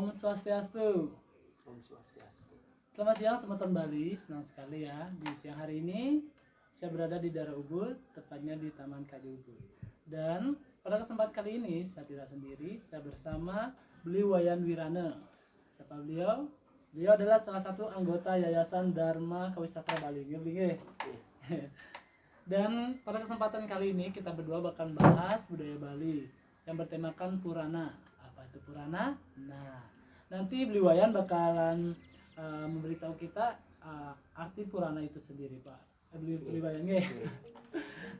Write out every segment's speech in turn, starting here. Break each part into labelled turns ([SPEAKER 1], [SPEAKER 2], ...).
[SPEAKER 1] Om Swastiastu.
[SPEAKER 2] Om Swastiastu.
[SPEAKER 1] Selamat siang Semeton Bali, senang sekali ya di siang hari ini saya berada di daerah Ubud, tepatnya di Taman Kayu Ubud. Dan pada kesempatan kali ini saya tidak sendiri, saya bersama beliau Wayan Wirana. Siapa beliau? Beliau adalah salah satu anggota Yayasan Dharma Kawisata Bali. Dan pada kesempatan kali ini kita berdua bakal bahas budaya Bali yang bertemakan Purana. Apa itu Purana? Nah, nanti beliau Wayan bakalan memberitahu kita arti Purana itu sendiri, Pak. Beli Wayan nggih.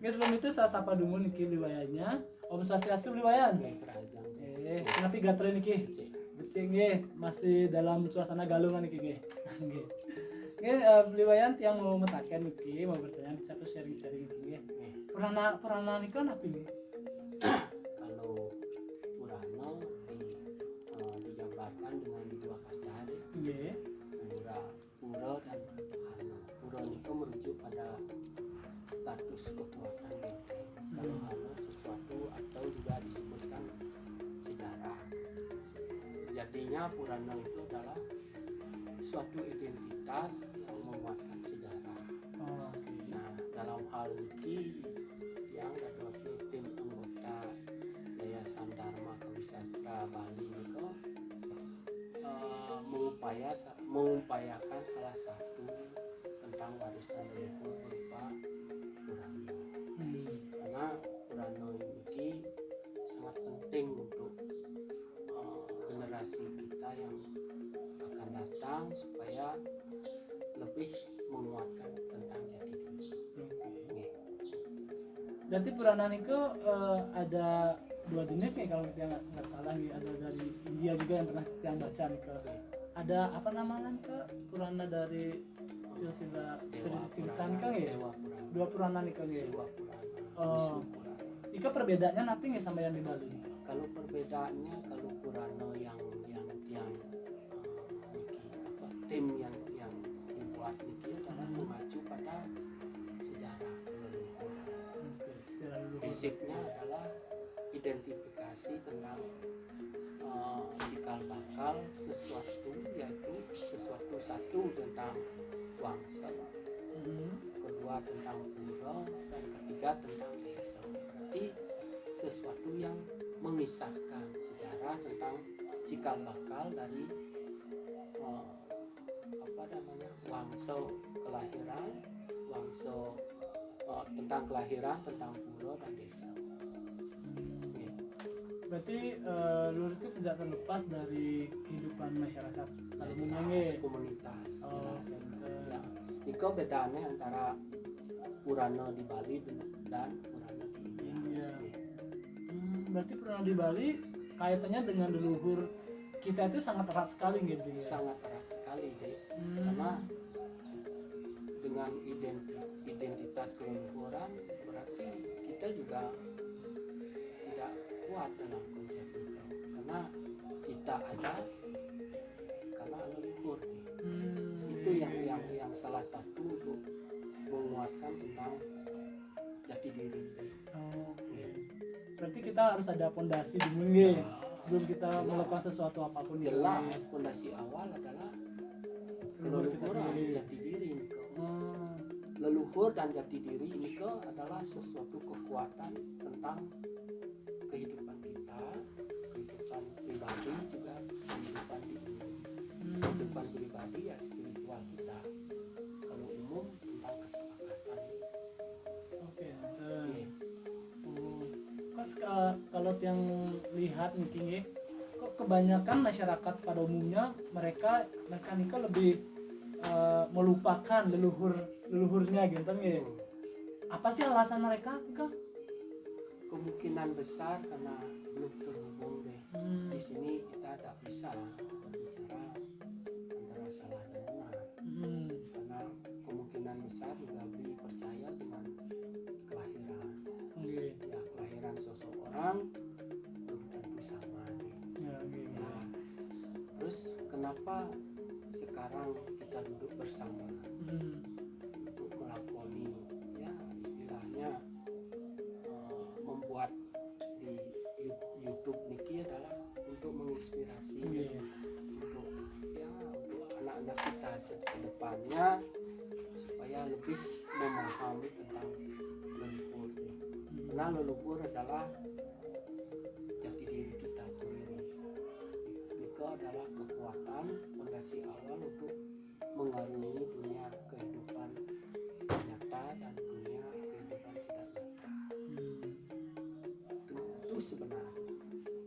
[SPEAKER 1] Nggih, sebelum itu saya sapa dulu niki beli Wayannya. Om Swastiastu beli Wayan. Kenapa gatre niki? Becing nggih, masih dalam suasana galungan niki nggih. Nggih. Nggih, beli Wayan tiang mau metaken niki, mau bertanya bisa sharing-sharing niki nggih. Purana niki napa nggih?
[SPEAKER 2] Kalau Purana dijabarkan dengan dua kata deh.
[SPEAKER 1] Nggih.
[SPEAKER 2] Pura dan Hana. Pura itu merujuk pada status kekuatan benteng. Kalau Hana sesuatu atau juga disebutkan sejarah. Jadinya Purana itu adalah suatu identitas yang memuatkan sejarah. Nah, dalam hal ini yang adalah tim anggota Yayasan Dharma Kawisata Bali itu mengupayakan salah satu tentang warisan leluhur berupa Purana. Karena Purana ini sangat penting untuk generasi kita yang akan datang supaya lebih menguatkan tentang jati diri.
[SPEAKER 1] Berarti Purana niku ada dua jenis nih kalau kita nggak salah nih, ada dari India juga yang pernah yang baca nih ke ada apa namanya ke Purana dari silsilah cerita nih kan ya, dua Purana nih kan ya. Ika perbedaannya nanti nggak sama yang di Bali?
[SPEAKER 2] Kalau perbedaannya kalau Purana yang tim yang dibuat itu adalah mengacu pada sejarah leluhur. Basicnya adalah identifikasi tentang cikal bakal sesuatu, yaitu sesuatu satu tentang wangsa, kedua tentang pura, dan ketiga tentang desa. Berarti sesuatu yang mengisahkan sejarah tentang cikal bakal dari wangsa kelahiran, wangsa tentang kelahiran, tentang pura dan desa.
[SPEAKER 1] Berarti luar itu tidak terlepas dari kehidupan masyarakat pada umumnya
[SPEAKER 2] komunitas. Ya. Itu bedanya antara Purana di Bali dan Purana di India.
[SPEAKER 1] Berarti Purana di Bali kaitannya dengan leluhur kita itu sangat erat sekali gitu ya.
[SPEAKER 2] Sangat erat sekali deh. Karena dengan identitas keleluhuran berarti kita juga tidak kuat dalam konsep itu, karena kita ada karena leluhur. Itu yang salah satu untuk menguatkan tentang jati diri.
[SPEAKER 1] Berarti kita harus ada pondasi dulu nih sebelum kita melakukan sesuatu apapun.
[SPEAKER 2] Jelas pondasi awal adalah leluhur dan jati diri. Leluhur dan jati diri ini adalah sesuatu kekuatan tentang kehidupan kita, kehidupan pribadi juga, kehidupan di dunia. Kehidupan pribadi ya spiritual kita. Kalau umum tentang kesepakatan.
[SPEAKER 1] Kalau yang lihat nih, kok kebanyakan masyarakat pada umumnya mereka nikah lebih melupakan leluhurnya gitu kan? Apa sih alasan mereka?
[SPEAKER 2] Kemungkinan besar karena belum terhubung deh. Di sini kita tidak bisa berbicara antara salah dan benar. Karena kemungkinan besar juga lebih percaya dengan kelahiran. Ya, kelahiran seseorang belum tentu sama. Nah, terus kenapa sekarang kita duduk bersama untuk melakoni ya istilahnya membuat di YouTube niki adalah untuk menginspirasi memahami tentang leluhur. Karena leluhur adalah jati diri kita sendiri. Itu adalah kekuatan fondasi awal untuk mengarungi dunia kehidupan nyata dan dunia kehidupan tidak nyata. Itu sebenarnya.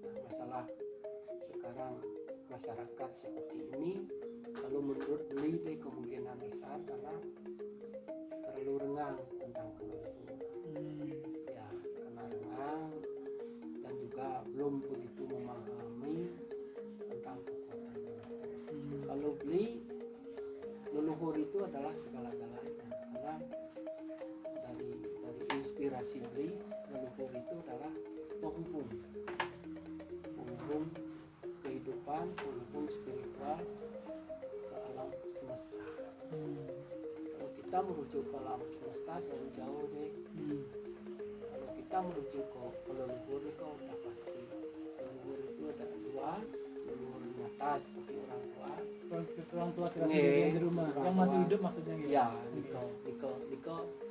[SPEAKER 2] Nah, masalah sekarang masyarakat seperti ini, kalau menurut beli kemungkinan besar karena terlalu rengang tentang leluhur. Ya, karena rengang dan juga belum begitu memahami tentang kekuatan leluhur. Kalau beli, leluhur itu adalah segala-galanya, karena dari inspirasi beli, leluhur itu adalah penghubung kehidupan, penghubung spiritual ke alam semesta. Kalau kita merujuk ke alam semesta terlalu jauh deh. Kalau kita merujuk ke leluhur itu udah pasti. Leluhur itu ada dua, leluhur nyata seperti orang tua.
[SPEAKER 1] Orang tua kita sendiri di rumah, yang masih hidup maksudnya gitu.
[SPEAKER 2] Ya,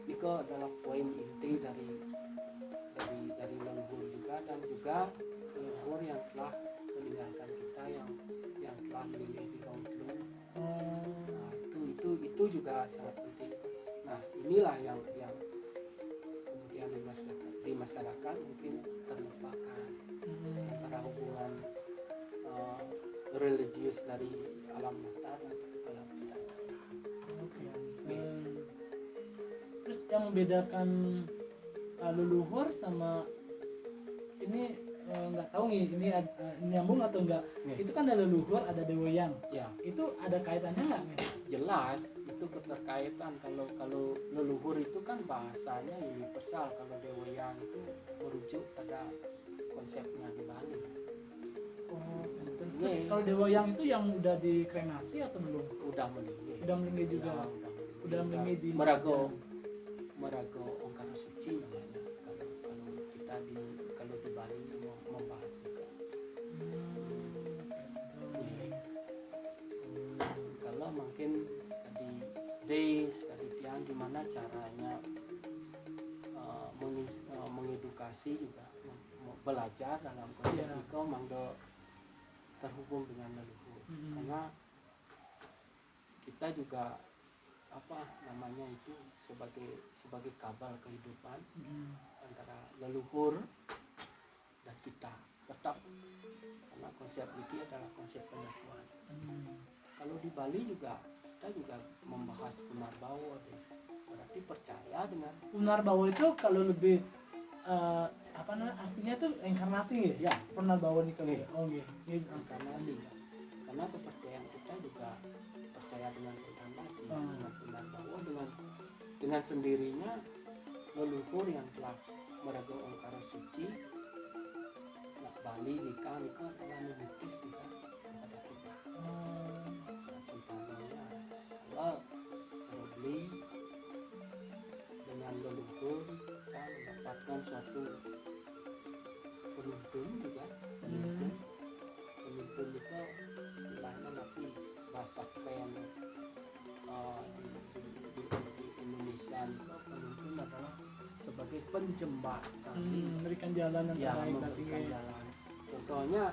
[SPEAKER 2] Niko adalah poin inti dari leluhur juga, dan juga leluhur yang telah meninggalkan kita, yang telah meninggal di Laut. Nah, itu juga sangat penting. Nah, inilah yang kemudian di masyarakat mungkin terlupakan antara hubungan religius dari alam nyata dan alam tidak nyata.
[SPEAKER 1] Terus yang membedakan leluhur sama ini nggak tahu nih ini nyambung atau enggak. Itu kan ada leluhur, ada deweyang.
[SPEAKER 2] Ya,
[SPEAKER 1] itu ada kaitannya nggak?
[SPEAKER 2] jelas itu keterkaitan. Kalau leluhur itu kan bahasanya universal, kalau deweyang itu merujuk pada konsepnya di Bali.
[SPEAKER 1] Terus kalau deweyang itu yang udah dikremasi atau belum?
[SPEAKER 2] Udah meninggal.
[SPEAKER 1] Udah meninggal juga.
[SPEAKER 2] Ya,
[SPEAKER 1] udah meninggal di
[SPEAKER 2] Merago Ongkaro Suci namanya. Kalau di Bali membahas itu. Kalau mungkin tadi tiang gimana caranya mengedukasi juga, belajar dalam konsep itu mangdo terhubung dengan leluhur. Karena kita juga itu sebagai kabel kehidupan antara leluhur dan kita tetap, karena konsep ini adalah konsep penyatuan. Kalau di Bali juga kita juga membahas Punarbawa, berarti percaya dengan
[SPEAKER 1] Punarbawa itu kalau lebih artinya tuh inkarnasi ya? Punarbawa nih kalau
[SPEAKER 2] inkarnasi ya. Karena kepercayaan kita juga percaya dengan inkarnasi, dengan Punarbawa, dengan sendirinya leluhur yang telah meraga Ongkaro Suci. Nah, Bali nikah adalah mengutus kita kepada kita. Simpaninya kalau beli dengan leluhur kita mendapatkan suatu penuntun juga. Penuntun itu istilahnya nanti bahasa keren di Indonesia itu penuntun adalah sebagai penjembatan,
[SPEAKER 1] memberikan jalan yang terbaik.
[SPEAKER 2] Memberikan jalan. Contohnya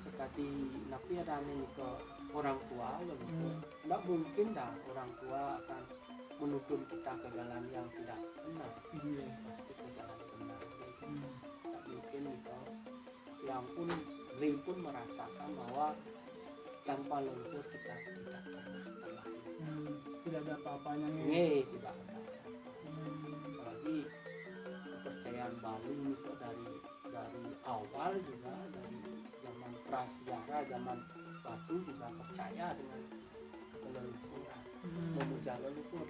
[SPEAKER 2] sekali napi ada ke orang tua leluhur, tidak mungkin dah orang tua akan menuntun kita ke jalan yang tidak benar. Pasti ke jalan benar. Tak mungkin itu. Yang pun merasakan bahwa tanpa leluhur kita tidak pernah terlahir.
[SPEAKER 1] Tidak ada apa-apanya
[SPEAKER 2] tidak ada. Apalagi kepercayaan Bali itu dari awal juga, dari zaman prasejarah, zaman batu juga percaya dengan leluhur, memuja leluhur.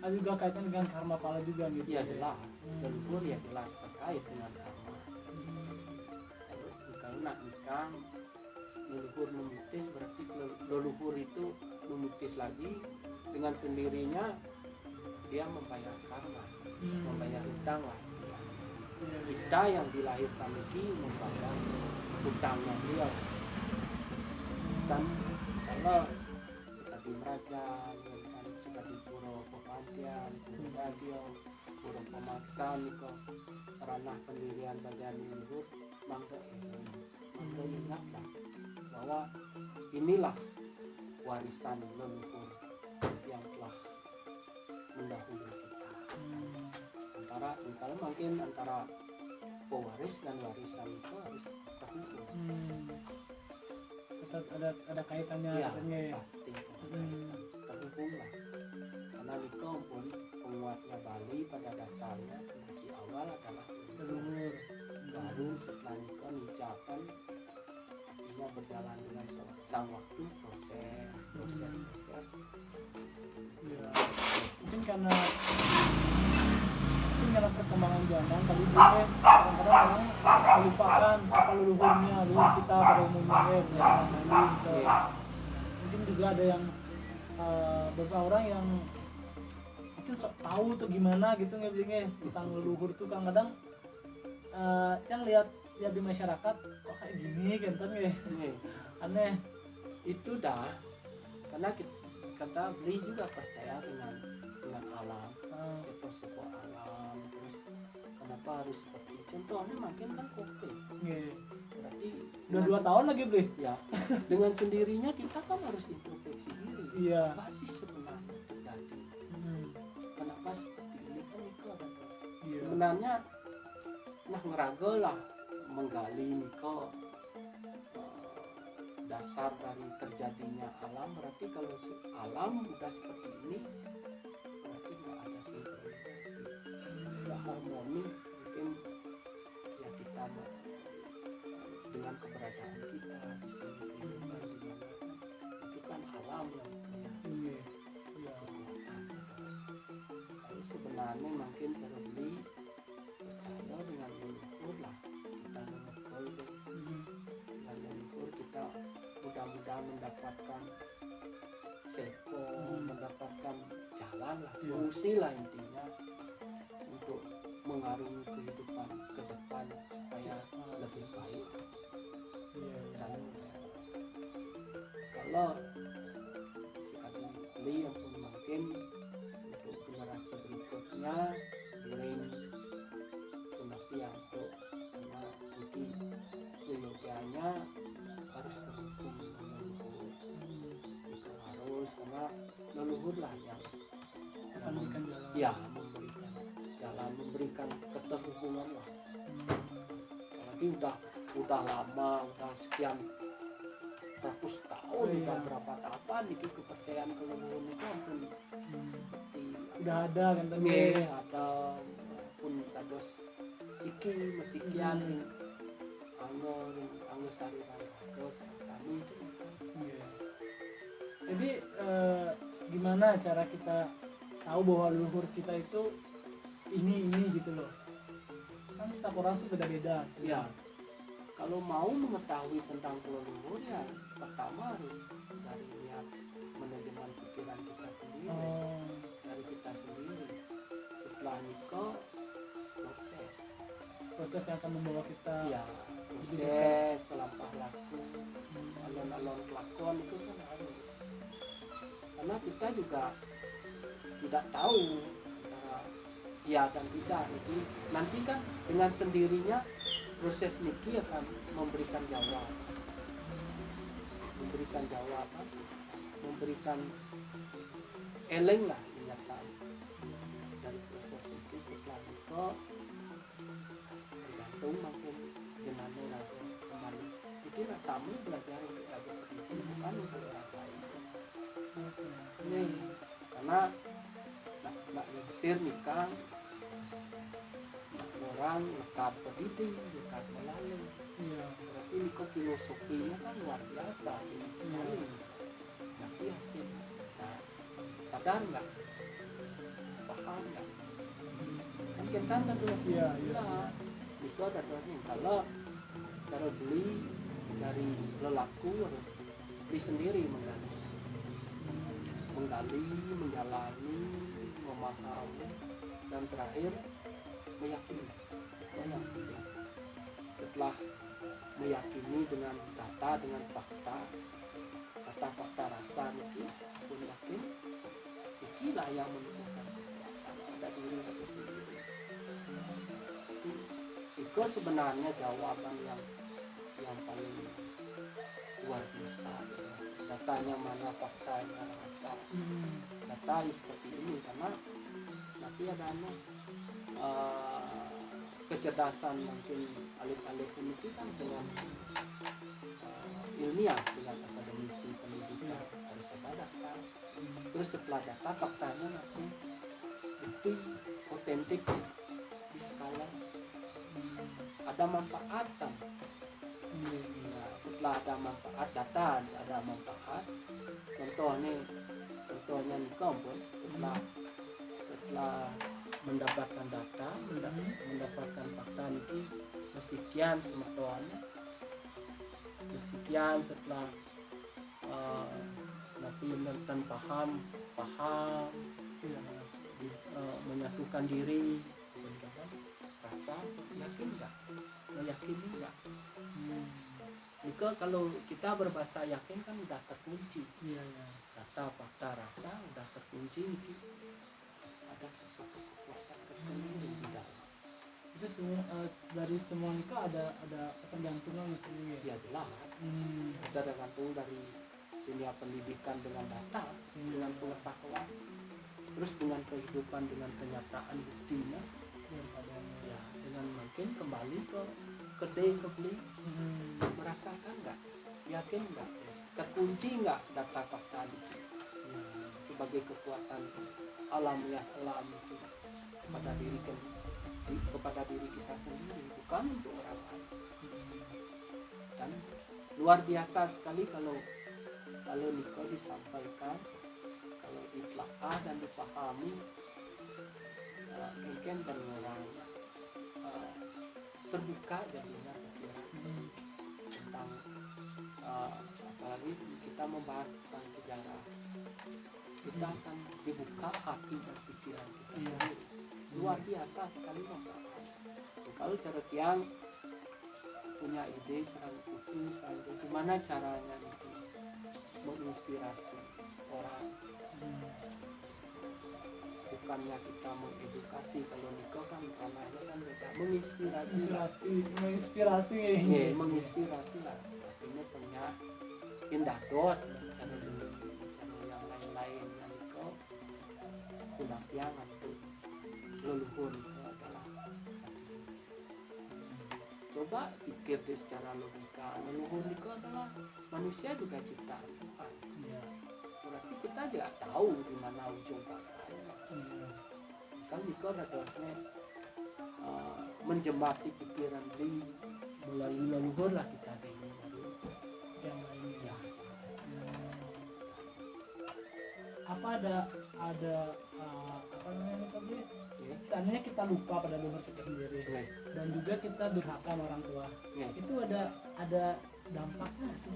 [SPEAKER 1] Ada juga kaitan dengan karma pala juga gitu.
[SPEAKER 2] Ya jelas, leluhur ya jelas terkait dengan karma. Kalau nak nikah, leluhur memutis, berarti leluhur itu memutis lagi, dengan sendirinya dia membayar karma, membayar hutang lah. Kita yang dilahirkan ini membayar hutangnya dia. Dan kalau sekali meraja, sekali pura pemantian, pura radio, pura pemaksa niko ranah pendirian bagian leluhur mangga ingatlah bahwa inilah warisan leluhur yang telah mendahului kita. Antara mungkin antara pewaris dan warisan itu harus terhubung.
[SPEAKER 1] Terus ada kaitannya
[SPEAKER 2] Ya,
[SPEAKER 1] katanya ya.
[SPEAKER 2] pasti terhubung lah. Karena itu pun penguatnya Bali pada dasarnya fondasi awal adalah
[SPEAKER 1] Leluhur.
[SPEAKER 2] baru setelah itu nijakan artinya berjalan dengan sang waktu proses.
[SPEAKER 1] Ya. Mungkin karena perkembangan zaman kali ini kadang-kadang orang melupakan apa leluhurnya, leluhur kita pada umumnya ya. Mungkin juga ada yang beberapa orang yang mungkin sok tahu tuh gimana gitu ngebingnya tentang leluhur tuh kadang-kadang yang lihat di masyarakat kok kayak gini kan ya aneh
[SPEAKER 2] Itu dah karena kita beli juga percaya dengan alam, sepo alam. Terus kenapa harus seperti itu? Contohnya makin kan kopi. Berarti
[SPEAKER 1] udah 2 tahun lagi beli
[SPEAKER 2] ya dengan sendirinya kita kan harus introspeksi diri.
[SPEAKER 1] iya.
[SPEAKER 2] Apa sih sebenarnya terjadi? Kenapa seperti ini kan itu ada.
[SPEAKER 1] Iya.
[SPEAKER 2] Sebenarnya nah ngerago lah menggali niko dasar dari terjadinya alam. Berarti kalau alam udah seperti ini berarti nggak ada sinkronisasi, nggak harmoni. Mungkin ya kita dengan keberadaan kita di sini kehidupan di mana itu kan alam yang punya kekuatan. Tapi sebenarnya mungkin cara beli percaya dengan leluhur lah, kita mengekol dengan leluhur, kita mudah-mudahan mendapatkan seko, mendapatkan jalan lah, solusi lah intinya untuk mengarungi kehidupan ke depan supaya lebih baik. Dan kalau si adik beli yang pun mungkin untuk generasi berikutnya giring pengertian untuk karena mungkin seyogianya harus terhubung dengan leluhur. Itu harus karena leluhur lah yang
[SPEAKER 1] memberikan jalan.
[SPEAKER 2] Ya, memberikan jalan, memberikan keterhubungan lah. Apalagi udah lama, udah sekian ratus tahun, udah berapa tahun itu kepercayaan ke leluhur itu ampun seperti
[SPEAKER 1] udah ada kan tadi
[SPEAKER 2] ada pun kados siki mesikian anggo sari kados sami itu.
[SPEAKER 1] Jadi gimana cara kita tahu bahwa leluhur kita itu ini gitu loh, kan setiap orang tuh beda-beda gitu.
[SPEAKER 2] Ya, kalau mau mengetahui tentang leluhur ya pertama harus dari lihat manajemen pikiran kita sendiri, dari kita sendiri. Setelah nikah
[SPEAKER 1] proses yang akan membawa kita
[SPEAKER 2] ya proses selampah laku alon-alon kelakuan itu kan harus, karena kita juga tidak tahu antara ya dan tidak. Jadi nanti kan dengan sendirinya proses niki akan memberikan jawaban, memberikan eleng lah ingatan dari proses niki. Setelah itu tergantung makin gimana lagi kembali itu sami belajar untuk belajar itu bukan untuk orang lain. Ini karena nak Mesir nikah orang lekat pendidik, lekat melalui. Berarti nikah filosofinya kan luar biasa sekali. Berarti yakin, sadar nggak, paham nggak? Mungkin kan ada dua sih. Itu ada dua nih. Kalau beli dari lelaku harus beli sendiri menggali, menjalani, memahami, dan terakhir meyakini. Setelah meyakini dengan data, dengan fakta rasa itu pun yakin, itu rezekilah yang menentukan pada diri kita sendiri. Itu sebenarnya jawaban yang paling luar biasa. Datanya mana, faktanya rasa. Data seperti ini karena nanti ada kecerdasan mungkin alih-alih ini kan dengan ilmiah, dengan akademisi pendidikan harus ada data. Terus setelah data faktanya nanti bukti otentik di skala ada manfaat kan. Nah, setelah ada manfaat data, ada manfaat. Contohnya nih kompon setelah mendapatkan data, mendapatkan fakta ini sekian semetoannya, sekian setelah nanti tentang paham menyatukan diri, rasa yakin nggak, meyakini nggak. Jika kalau kita berbahasa yakin kan udah terkunci, data fakta rasa udah terkunci, ada sesuatu kekuatan tersendiri di dalam.
[SPEAKER 1] Itu semua dari semua itu ada ketergantungan sendiri.
[SPEAKER 2] Ya jelas. Kita tergantung dari dunia pendidikan dengan data, dengan pengetahuan, terus dengan kehidupan, dengan kenyataan buktinya,
[SPEAKER 1] Harus ada
[SPEAKER 2] ya dengan mungkin kembali ke kedai kebeli, merasakan nggak, yakin nggak, terkunci nggak data fakta itu sebagai kekuatan alamiah itu kepada diri kita sendiri, bukan untuk orang lain. Dan luar biasa sekali kalau Niko disampaikan, kalau ditelaah dan dipahami, mungkin orang terbuka jadinya pikiran tentang apalagi kita membahas tentang sejarah, kita akan dibuka hati dan pikiran kita sendiri. Luar biasa sekali memahami. Kalau cara tiang punya ide serang itu gimana caranya itu menginspirasi orang, bukannya kita mengedukasi. Kalau Niko kan ranahnya kan beda, menginspirasi lah, artinya punya indados cara yang lain-lainnya. Niko kunampiang untuk leluhur itu adalah coba pikir deh secara logika, leluhur itu adalah manusia juga ciptaan Tuhan. Berarti kita juga tahu di mana ujung pangkalnya. Kan itu ada dosanya menjemati pikiran di melalui leluhur lah kita deh
[SPEAKER 1] yang lainnya. Apa ada apa namanya tadi? Seandainya kita lupa pada leluhur kita sendiri, dan juga kita durhaka sama orang tua, itu ada dampaknya sih.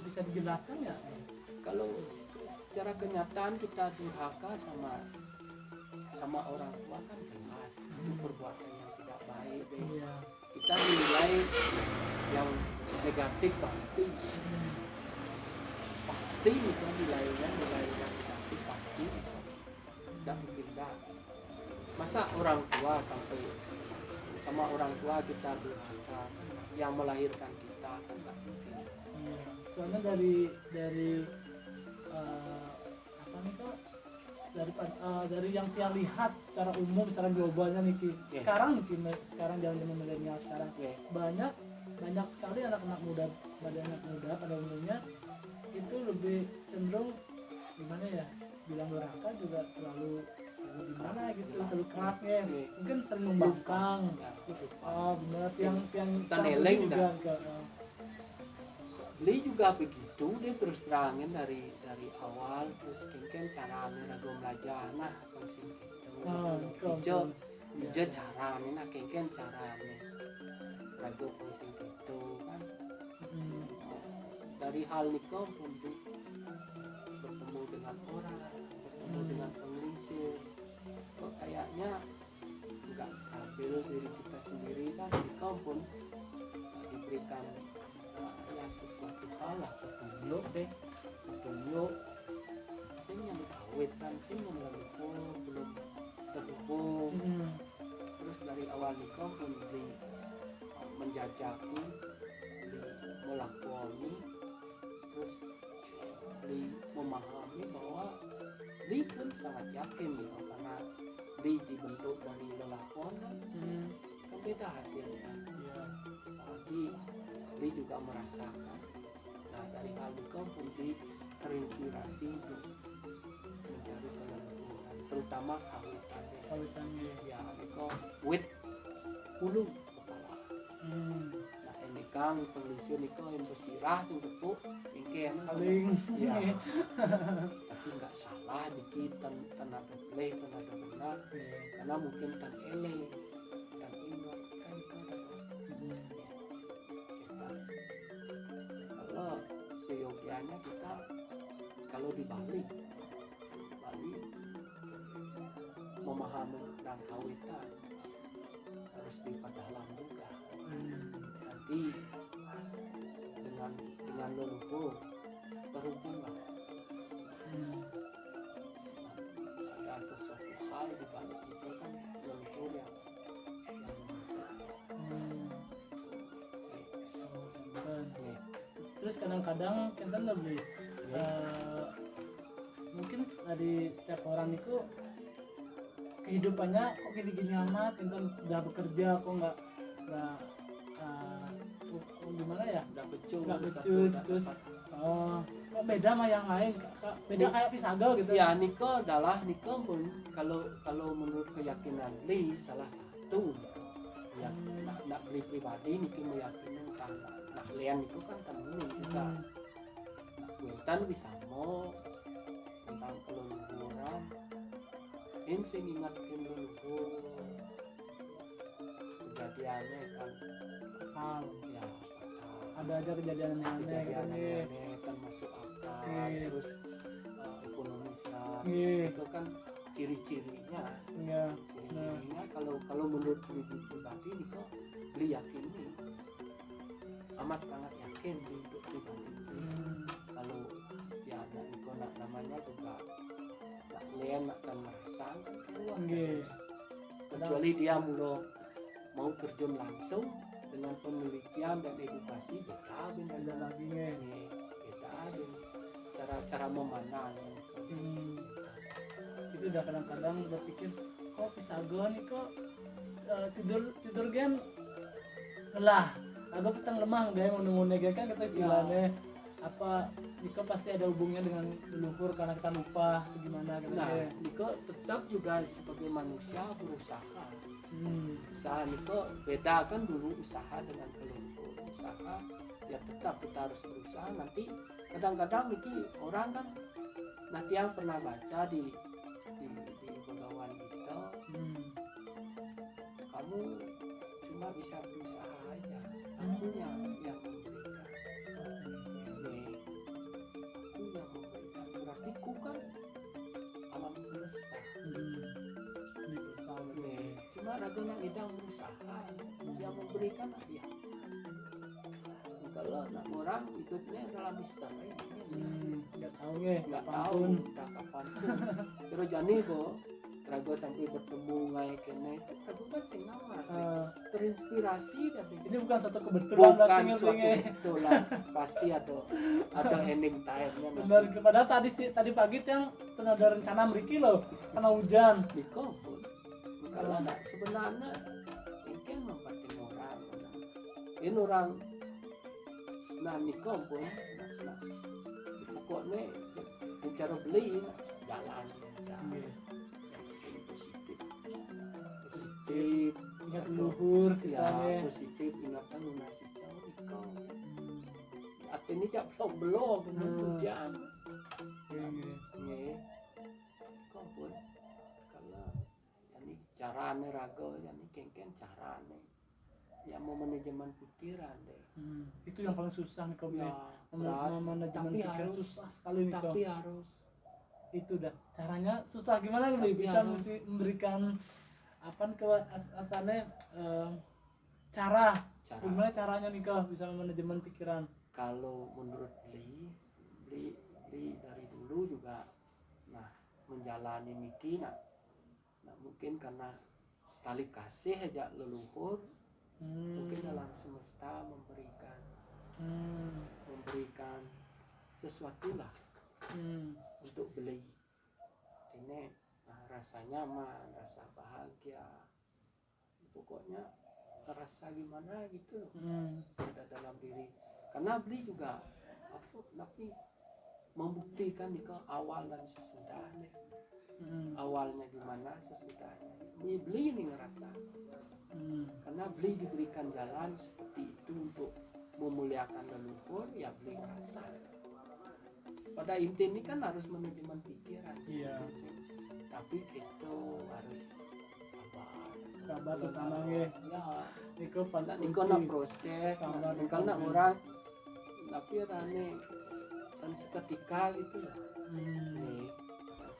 [SPEAKER 1] Bisa dijelaskan nggak?
[SPEAKER 2] Kalau secara kenyataan kita durhaka sama orang tua kan jelas itu perbuatan yang tidak baik. Kita menilai yang negatif pasti itu nilai yang negatif pasti tidak mungkin dah. Masa orang tua sampai sama orang tua kita durhaka, yang melahirkan kita kan nggak mungkin.
[SPEAKER 1] Soalnya dari apa nih kok, dari yang tiang lihat secara umum, secara globalnya nih sekarang zaman milenial sekarang banyak sekali anak muda pada umumnya itu lebih cenderung gimana ya, bilang durhaka juga terlalu gimana gitu, terlalu kerasnya, mungkin sering membangkang gitu. Benar, yang juga
[SPEAKER 2] Li juga begitu, dia terus terangin dari awal, terus mungkin caranya nago belajar nah gitu, hijau caranya nah mungkin caranya nago pusing gitu kan. Dari hal Niko untuk bertemu dengan orang, bertemu dengan pengelisir, kok kayaknya nggak stabil diri kita sendiri kan. Niko pun diberikan ya sesuatu hal lah, petunjuk yang leluhur belum terhubung. Terus dari awal nikah pun menjajaki, melakoni, terus memahami bahwa pun sangat yakin gitu, karena dibentuk dari lelakon kan beda hasilnya. Tapi juga merasakan. Nah dari hal nikah pun terinspirasi untuk mencari keleluhuran, terutama kawitannya. Ya nikah wit ulu kepala. Nah ini kang penglisi nikah yang bersirah yang tepuk ingin
[SPEAKER 1] paling
[SPEAKER 2] ya. Tapi nggak salah dikit tenaga play tenaga benar karena mungkin tan ele tan ingat kan itu kalau seyogianya kita kalau di Bali memahami tentang kawitan harus diperdalam juga. Nanti dengan leluhur berhubungan. Ada sesuatu hal di balik itu kan leluhur yang
[SPEAKER 1] terus kadang-kadang kita lebih mungkin dari setiap orang itu kehidupannya kok gini-gini amat, kita udah bekerja kok nggak gimana ya, nggak becus terus kok beda sama yang lain, beda kayak pisagal gitu
[SPEAKER 2] ya. Niko pun kalau menurut keyakinan Li salah satu ya nak beli pribadi Niki meyakini karena nak lian itu kan temen juga nak kuentan bisa mau tentang keleluhuran ini sih ingatkan leluhur kejadiannya kan ya
[SPEAKER 1] ada aja kejadian aneh
[SPEAKER 2] termasuk akal terus ekonomi itu kan ciri-cirinya kalau menurut pribadi Niko beli yakin amat sangat yakin untuk pribadi kalau ya ada Niko namanya juga nak lian akan merasa kecuali dia mau terjun langsung dengan penelitian dan edukasi beda lagi beda cara memandang
[SPEAKER 1] itu udah kadang-kadang berpikir kok pisagon nih kok tidur gen lelah agak petang lemah gaya mau kan kata istilahnya apa Niko pasti ada hubungnya dengan leluhur karena kita lupa atau gimana gitu.
[SPEAKER 2] Nah Niko tetap juga sebagai manusia berusaha usaha Niko beda kan dulu usaha dengan leluhur usaha ya tetap kita harus berusaha. Nanti kadang-kadang Niki orang kan nanti yang pernah baca di Begawan gitu kamu cuma bisa berusaha aja aku yang memberikan berarti ku kan alam semesta cuma raga nak idang berusaha yang memberikan dia kalau nak orang hidupnya dalam misteri
[SPEAKER 1] nggak tahu
[SPEAKER 2] kapan terus jani kok raga sampai bertemu ngai kene raga kan sing ngawat terinspirasi dari
[SPEAKER 1] ini bukan satu kebetulan
[SPEAKER 2] kebetulan pasti ada ending time-nya
[SPEAKER 1] benar. Padahal tadi pagi yang pernah ada rencana mriki loh karena hujan
[SPEAKER 2] di kebun kalau ada sebenarnya mungkin memperhatikan orang ini orang nah nikah pun pokoknya bicara beli jalan positif
[SPEAKER 1] ingat leluhur
[SPEAKER 2] ya positif ingatan lunasi jauh nikah artinya cak belum hujan kau pun kalau ini carane raga ini kengken carane ya mau manajemen pikiran deh
[SPEAKER 1] itu yang paling susah nih kalau manajemen pikiran susah sekali nih
[SPEAKER 2] tapi harus
[SPEAKER 1] itu dah caranya susah gimana nih bisa memberikan apa ke astana cara gimana caranya nih kau bisa manajemen pikiran.
[SPEAKER 2] Kalau menurut beli dari dulu juga nah menjalani niki nak mungkin karena tali kasih aja leluhur, mungkin alam semesta memberikan sesuatu lah untuk beli ini, rasa nyaman, rasa bahagia, pokoknya terasa gimana gitu ada dalam diri. Karena beli juga tapi membuktikan nih awal dan sesudahnya. Awalnya gimana, sesudahnya. Beli ini ngerasa. Karena beli diberikan jalan seperti itu untuk memuliakan leluhur, ya beli ngerasa. Pada intinya ini kan harus manajemen pikiran.
[SPEAKER 1] Iya.
[SPEAKER 2] Tapi itu harus
[SPEAKER 1] sabar terutama ya. Niko pada
[SPEAKER 2] Niko nak proses, karena orang tapi rane kan seketika gitu. Nih,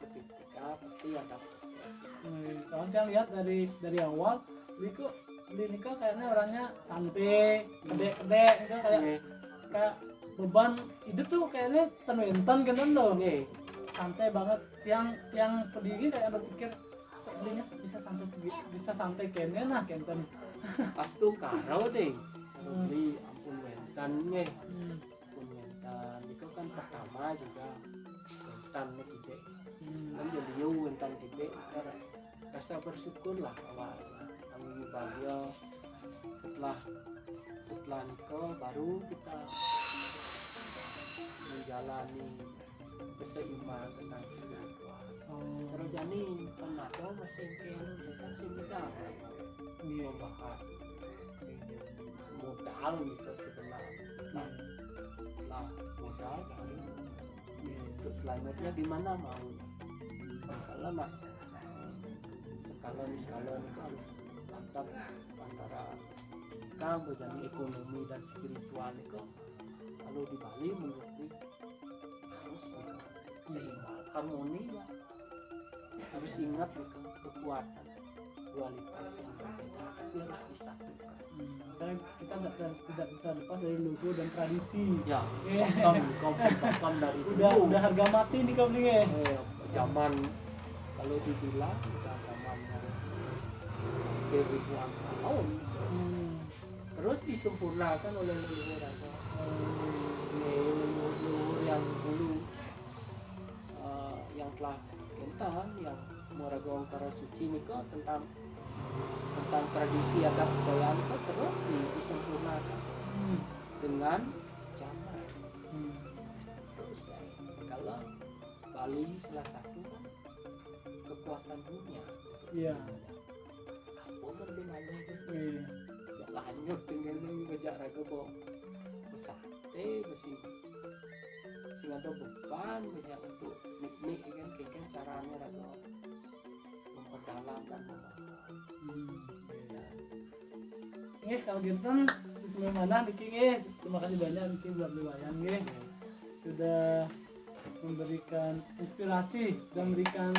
[SPEAKER 2] seketika pasti ada proses.
[SPEAKER 1] Soalnya lihat dari awal Niko kayaknya orangnya santai, kede gitu, kayak beban hidup tuh kayaknya tenwentan gitu loh. Santai banget, yang pedigi kayak berpikir belinya bisa santai kayaknya nah kenten.
[SPEAKER 2] Pas tuh karo deh, beli ampun mentan nih, ampun mentan itu kan pertama juga mentan nih gede, kan jadi mentan gede, rasa bersyukur lah awal, kami bahagia. Setelah itu baru kita menjalani keseimbangan tentang spiritual. Terus jadi penato masih kan sih kita membahas modal gitu sebenarnya. Lah modal kali untuk selanjutnya gimana mau kalau nak skalon itu harus mantap antara kamu dan ekonomi dan spiritual itu. Kalau di Bali mengerti harus seimbang, harmoni lah. Harus ingat itu kekuatan dualitas yang berbeda, tapi harus disatukan.
[SPEAKER 1] Karena kita tidak bisa lepas dari logo dan tradisi.
[SPEAKER 2] Ya, pakam dari
[SPEAKER 1] udah harga mati nih kau nih.
[SPEAKER 2] Zaman kalau dibilang udah zaman ribuan tahun. Terus disempurnakan oleh leluhur leluhur yang dulu yang telah kental, yang Moraga Angkara Suci ini kok tentang tradisi adat budaya itu terus disempurnakan dengan zaman. Terus kalau Bali salah satu kan kekuatan dunia.
[SPEAKER 1] Iya.
[SPEAKER 2] Apa berbeda itu? Lanjut dengan ngejak raga bawa sate besi sing ada beban banyak untuk niknik kan caranya raga memperdalam dan
[SPEAKER 1] kalau gitu sesuai mana Niki terima kasih banyak Niki buat Liwayan sudah memberikan inspirasi dan memberikan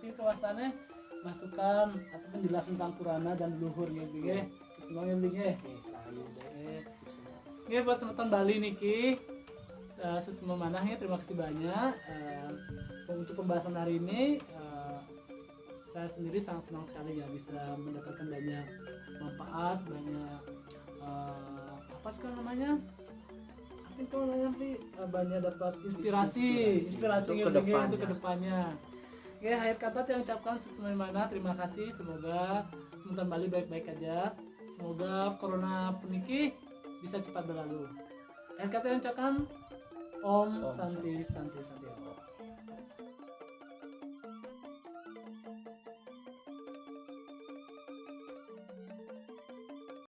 [SPEAKER 1] kewasannya masukan atau penjelasan tentang Purana dan leluhur gitu ya. Semuanya penting ya. Buat semeton Bali niki semua manahnya terima kasih banyak untuk pembahasan hari ini. Saya sendiri sangat senang sekali ya bisa mendapatkan banyak manfaat, banyak apa kan namanya? Banyak dapat inspirasi untuk kedepannya. Oke, akhir kata saya ucapkan semuanya terima kasih. Semoga sebentar Bali baik-baik aja. Semoga corona peniki bisa cepat berlalu. Akhir kata saya ucapkan Om Santi Santi Santi.